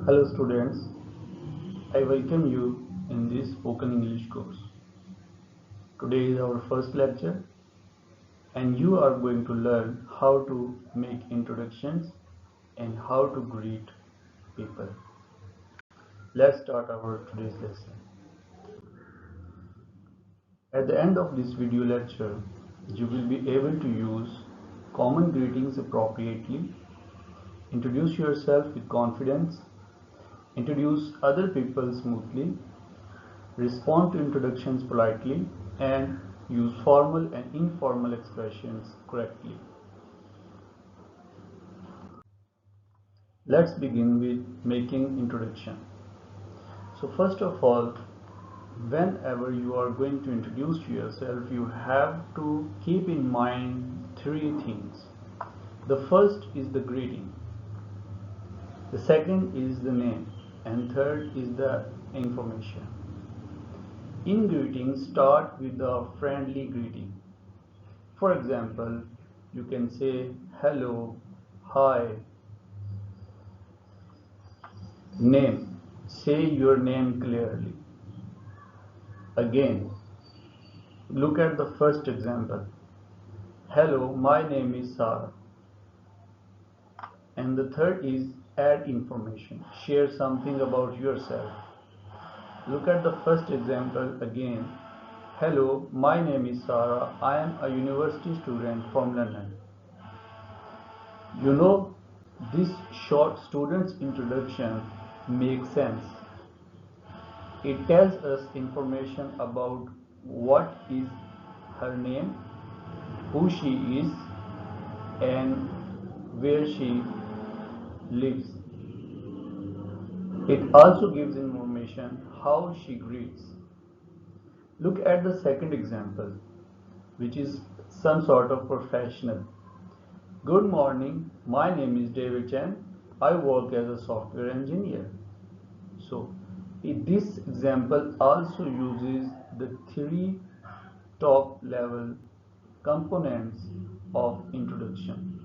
Hello students, I welcome you in this spoken English course. Today is our first lecture and you are going to learn how to make introductions and how to greet people. Let's start our today's lesson. At the end of this video lecture, you will be able to use common greetings appropriately, introduce yourself with confidence, introduce other people smoothly, respond to introductions politely, and use formal and informal expressions correctly. Let's begin with making introduction. So first of all, whenever you are going to introduce yourself, you have to keep in mind three things. The first is the greeting, the second is the name, and third is the information. In greeting, start with a friendly greeting. For example, you can say hello, hi, name. Say your name clearly. Again, look at the first example. Hello, my name is Sarah. And the third is add information. Share something about yourself. Look at the first example again. Hello, my name is Sarah. I am a university student from London. You know, this short student's introduction makes sense. It tells us information about what is her name, who she is, and where she lives. It also gives information how she greets. Look at the second example, which is some sort of professional. Good morning, my name is David Chen. I work as a software engineer. So, this example also uses the three top level components of introduction.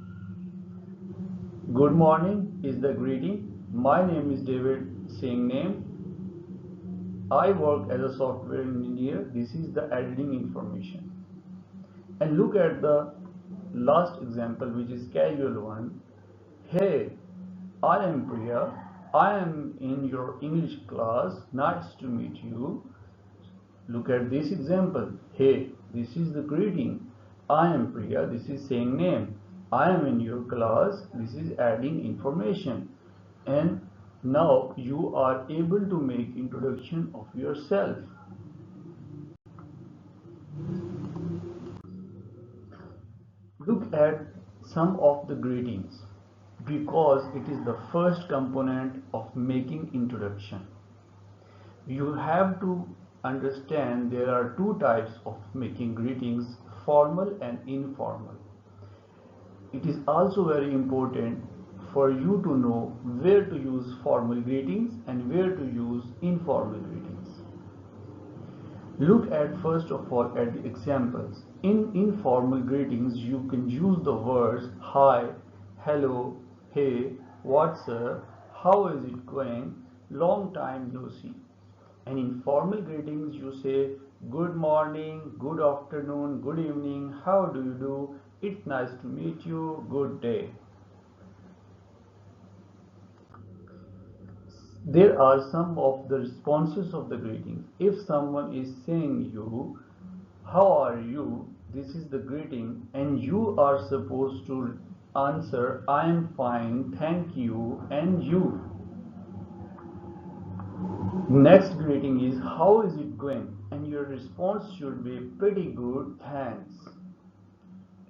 Good morning is the greeting. My name is David, saying name. I work as a software engineer. This is the adding information. And look at the last example, which is casual one. Hey, I am Priya. I am in your English class. Nice to meet you. Look at this example. Hey, this is the greeting. I am Priya. This is saying name. I am in your class. This is adding information. And now you are able to make introduction of yourself. Look at some of the greetings because it is the first component of making introduction. You have to understand there are two types of making greetings, formal and informal. It is also very important for you to know where to use formal greetings and where to use informal greetings. Look at first of all at the examples. In informal greetings, you can use the words hi, hello, hey, what's up, how is it going, long time no see. And in formal greetings, you say good morning, good afternoon, good evening, how do you do, it's nice to meet you, good day. There are some of the responses of the greetings. If someone is saying you, how are you? This is the greeting, and you are supposed to answer, I am fine, thank you, and you. Next greeting is, how is it going? And your response should be pretty good, thanks.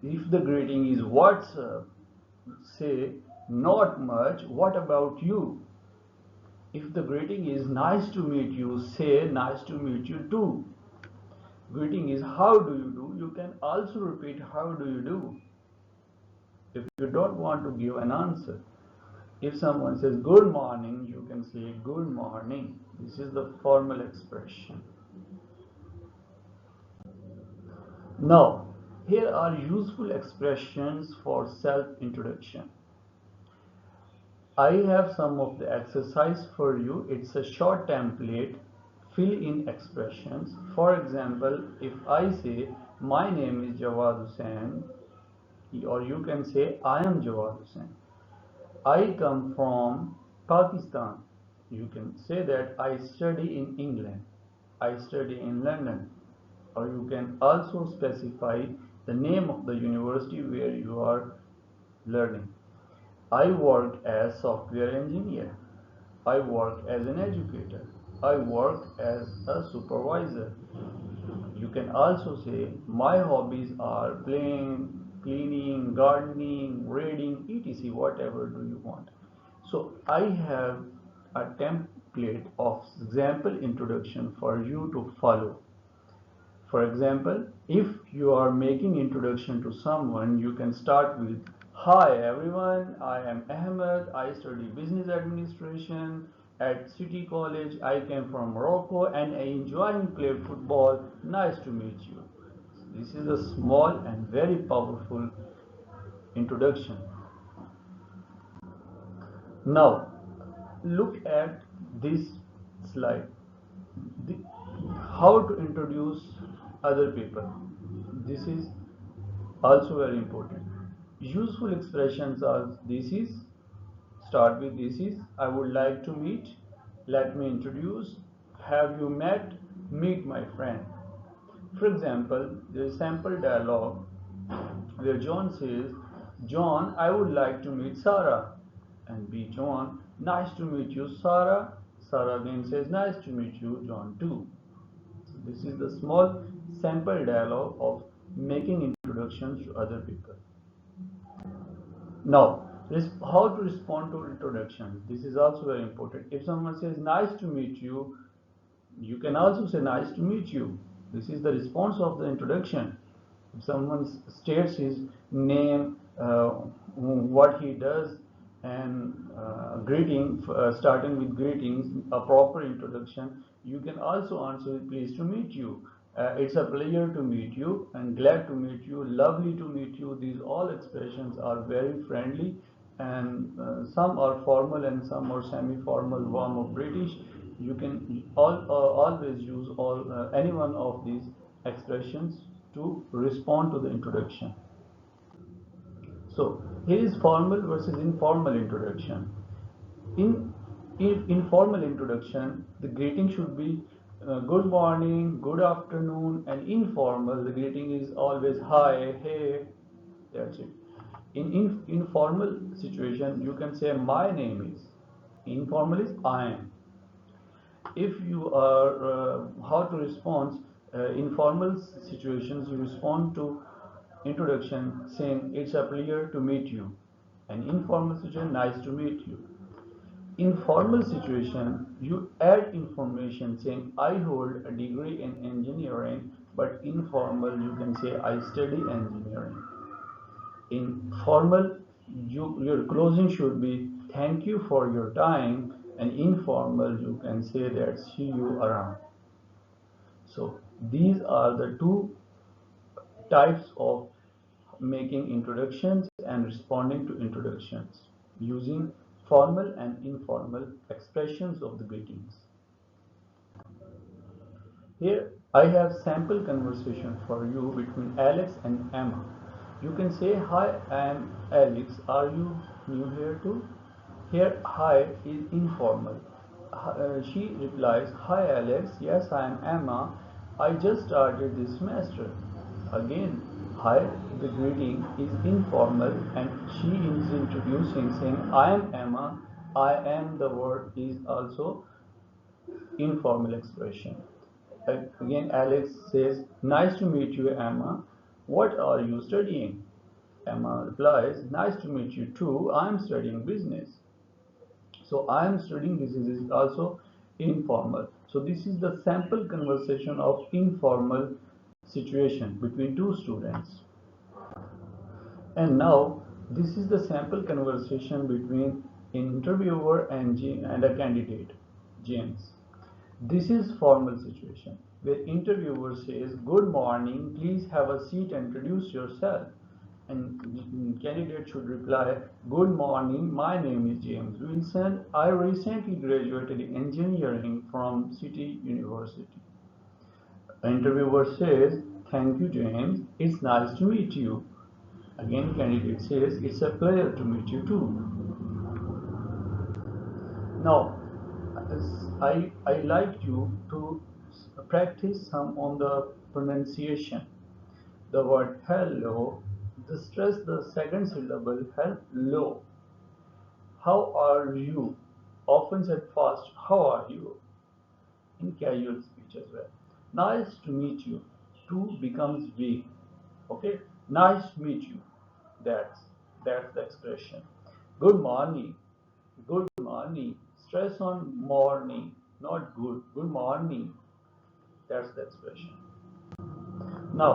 If the greeting is, what's up? Say, not much, what about you? If the greeting is, nice to meet you, say, nice to meet you too. Greeting is, how do you do? You can also repeat, how do you do? If you don't want to give an answer. If someone says good morning, you can say good morning. This is the formal expression. Now, here are useful expressions for self-introduction. I have some of the exercise for you. It's a short template, fill in expressions. For example, if I say my name is Jawad Hussain, or you can say I am Jawad Hussain. I come from Pakistan. You can say that I study in England. I study in London. Or you can also specify the name of the university where you are learning. I work as software engineer. I work as an educator. I work as a supervisor. You can also say my hobbies are playing, cleaning, gardening, reading, etc. Whatever do you want. So I have a template of example introduction for you to follow. For example, if you are making introduction to someone, you can start with, "Hi everyone, I am Ahmed. I study business administration at City College. I came from Morocco and I enjoy playing football. Nice to meet you." This is a small and very powerful introduction. Now, look at this slide. The, how to introduce other people. This is also very important. Useful expressions are this is, start with this is, I would like to meet, let me introduce, have you met, meet my friend. For example, there is sample dialogue where John says, John, I would like to meet Sarah. And B. John, nice to meet you, Sarah. Sarah again says, nice to meet you, John too. So this is the small sample dialogue of making introductions to other people. Now, how to respond to introductions. This is also very important. If someone says, nice to meet you, you can also say, nice to meet you. This is the response of the introduction. If someone states his name, what he does, and greeting, starting with greetings, a proper introduction, you can also answer with pleased to meet you. It's a pleasure to meet you and glad to meet you, lovely to meet you. These all expressions are very friendly, and some are formal and some are semi-formal, warm or British. You can always use any one of these expressions to respond to the introduction. So here is formal versus informal introduction. In informal introduction, the greeting should be good morning, good afternoon, and informal, the greeting is always hi, hey, that's it. In informal situation, you can say my name is. Informal is I am. If you are how to respond informal situations, you respond to introduction saying it's a pleasure to meet you, and informal situation, nice to meet you. In formal situation, you add information saying I hold a degree in engineering, but informal you can say I study engineering. In formal, your closing should be thank you for your time, and informal you can say that see you around. So these are the two types of making introductions and responding to introductions using formal and informal expressions of the greetings. Here I have sample conversation for you between Alex and Emma. You can say, hi, I am Alex. Are you new here too? Here, hi is informal. She replies, hi Alex, yes I am Emma. I just started this semester. Again, hi, the greeting is informal and she is introducing saying, I am Emma. I am, the word is also informal expression. Again, Alex says, nice to meet you, Emma. What are you studying? Emma replies, nice to meet you too. I am studying business. So I am studying business is also informal. So this is the sample conversation of informal situation between two students. And now this is the sample conversation between interviewer and a candidate, James. This is formal situation where interviewer says, good morning, please have a seat and introduce yourself. and candidate should reply, "Good morning, my name is James Wilson. I recently graduated in engineering from City University." Interviewer says, "Thank you, James. It's nice to meet you." Again, candidate says, "It's a pleasure to meet you too." Now, I like you to practice some on the pronunciation. The word hello, the stress the second syllable hello. How are you? Often said fast, how are you? In casual speech as well. Nice to meet you. To becomes we. Okay? Nice to meet you. That's that's the expression. Good morning. Good morning. Stress on morning, not good. Good morning. That's the expression. Now,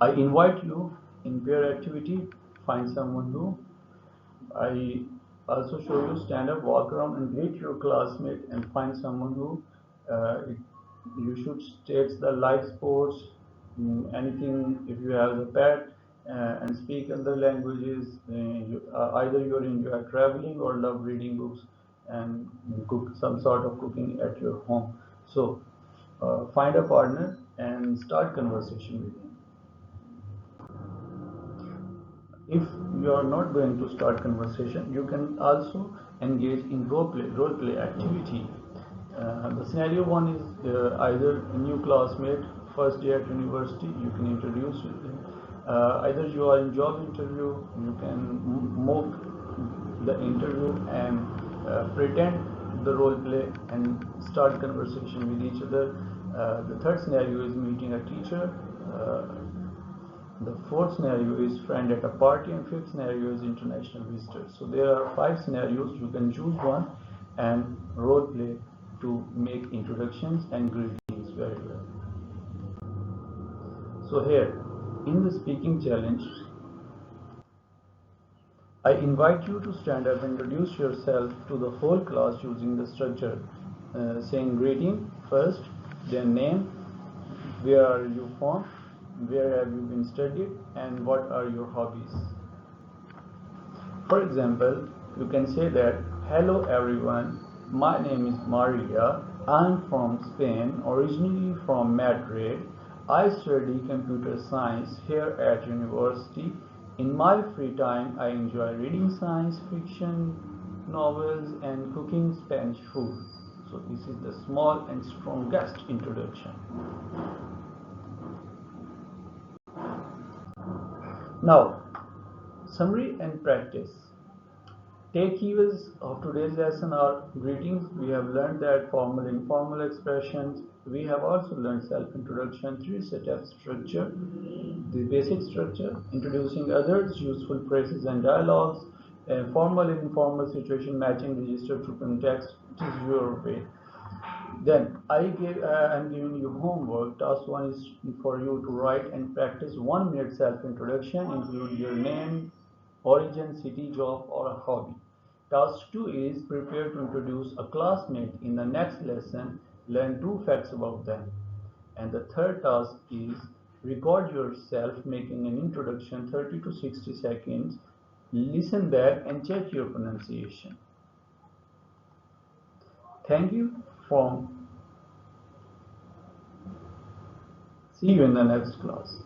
I invite you in peer activity. Find someone new. I also show you stand up, walk around, and greet your classmate, and find someone who you should state the like sports, anything if you have a pet, and speak other languages. Either you enjoy traveling or love reading books and cook some sort of cooking at your home. So find a partner and start conversation with him. If you are not going to start conversation, you can also engage in role play activity. The scenario one is either a new classmate, first day at university, you can introduce them. Either you are in job interview, you can mock the interview and pretend the role play and start conversation with each other. The third scenario is meeting a teacher. The fourth scenario is friend at a party, and fifth scenario is international visitors. So there are 5 scenarios. You can choose one and role play to make introductions and greetings very well. So here, in the speaking challenge, I invite you to stand up and introduce yourself to the whole class using the structure, saying greeting first, then name, where are you from, where have you been studied, and what are your hobbies. For example, you can say that, "Hello everyone, my name is Maria. I'm from Spain, originally from Madrid. I study computer science here at university. In my free time, I enjoy reading science fiction novels and cooking Spanish food." So this is the small and strongest introduction. Now, summary and practice. Take keywords of today's lesson are greetings. We have learned that formal and informal expressions. We have also learned self-introduction, 3-step structure, the basic structure, introducing others, useful phrases and dialogues, formal and informal situation matching register to context. It is your way. Then I'm giving you homework. Task 1 is for you to write and practice 1 minute self-introduction, include your name, origin, city, job, or a hobby. Task 2 is prepare to introduce a classmate in the next lesson, learn 2 facts about them. And the third task is record yourself making an introduction 30 to 60 seconds, listen back and check your pronunciation. Thank you from See you in the next class.